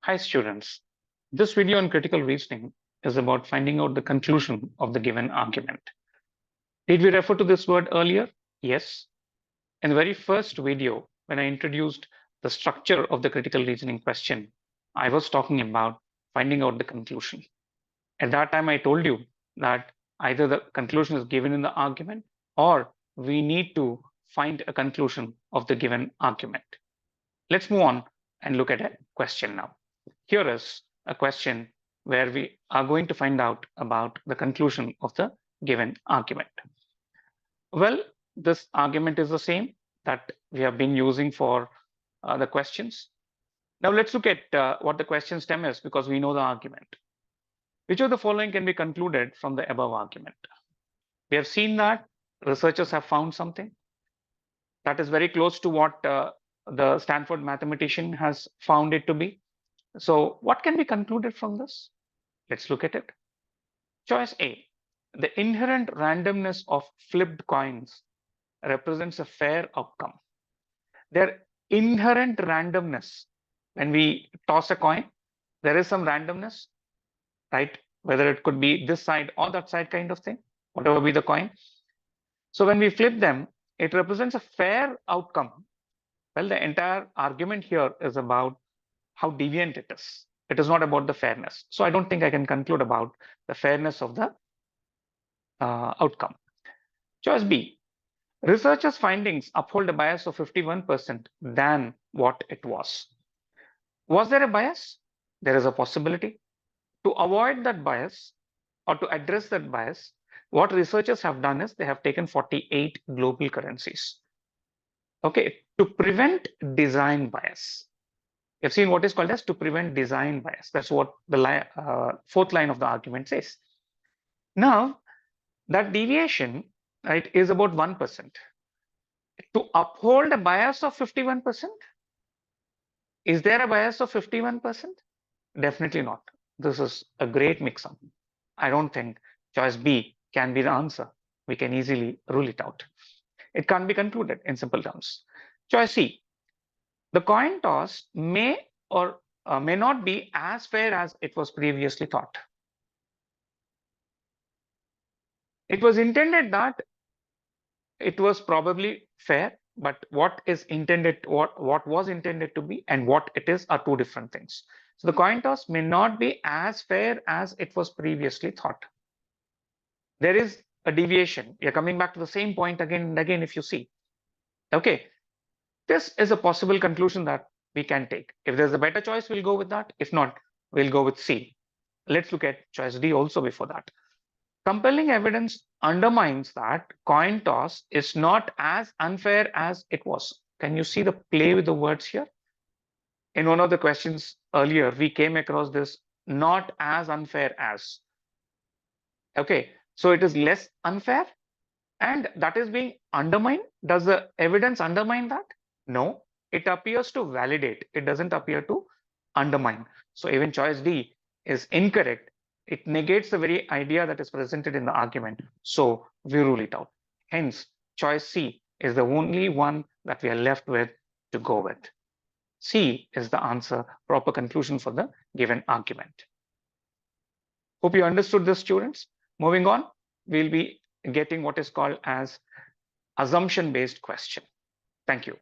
Hi students, this video on critical reasoning is about finding out the conclusion of the given argument. Did we refer to this word earlier? Yes. In the very first video, when I introduced the structure of the critical reasoning question, I was talking about finding out the conclusion. At that time, I told you that either the conclusion is given in the argument or we need to find a conclusion of the given argument. Let's move on and look at a question now. Here is a question where we are going to find out about the conclusion of the given argument. Well, this argument is the same that we have been using for the questions. Now let's look at what the question stem is because we know the argument. Which of the following can be concluded from the above argument? We have seen that researchers have found something that is very close to what the Stanford mathematician has found it to be. So what can be concluded from this? Let's look at it. Choice A, the inherent randomness of flipped coins represents a fair outcome. Their inherent randomness, when we toss a coin, there is some randomness, right? Whether it could be this side or that side kind of thing, whatever be the coin. So when we flip them, it represents a fair outcome. Well, the entire argument here is about how deviant it is. It is not about the fairness. So I don't think I can conclude about the fairness of the outcome. Choice B, researchers' findings uphold a bias of 51% than what it was. Was there a bias? There is a possibility. To avoid that bias or to address that bias, what researchers have done is they have taken 48 global currencies. Okay, to prevent design bias. You've seen what is called as to prevent design bias. That's what the fourth line of the argument says. Now, that deviation, right, is about 1%. To uphold a bias of 51%, is there a bias of 51%? Definitely not. This is a great mix-up. I don't think choice B can be the answer. We can easily rule it out. It can't be concluded in simple terms. Choice C, the coin toss may or may not be as fair as it was previously thought. It was intended that it was probably fair, but what is intended, what was intended to be and what it is are two different things. So the coin toss may not be as fair as it was previously thought. There is a deviation. You're coming back to the same point again and again if you see. Okay, this is a possible conclusion that we can take. If there's a better choice, we'll go with that. If not, we'll go with C. Let's look at choice D also before that. Compelling evidence undermines that coin toss is not as unfair as it was. Can you see the play with the words here? In one of the questions earlier, we came across this not as unfair as. Okay, so it is less unfair and that is being undermined. Does the evidence undermine that? No, it appears to validate. It doesn't appear to undermine. So even choice D is incorrect. It negates the very idea that is presented in the argument. So we rule it out. Hence, choice C is the only one that we are left with to go with. C is the answer, proper conclusion for the given argument. Hope you understood this, students. Moving on, we'll be getting what is called as assumption-based question. Thank you.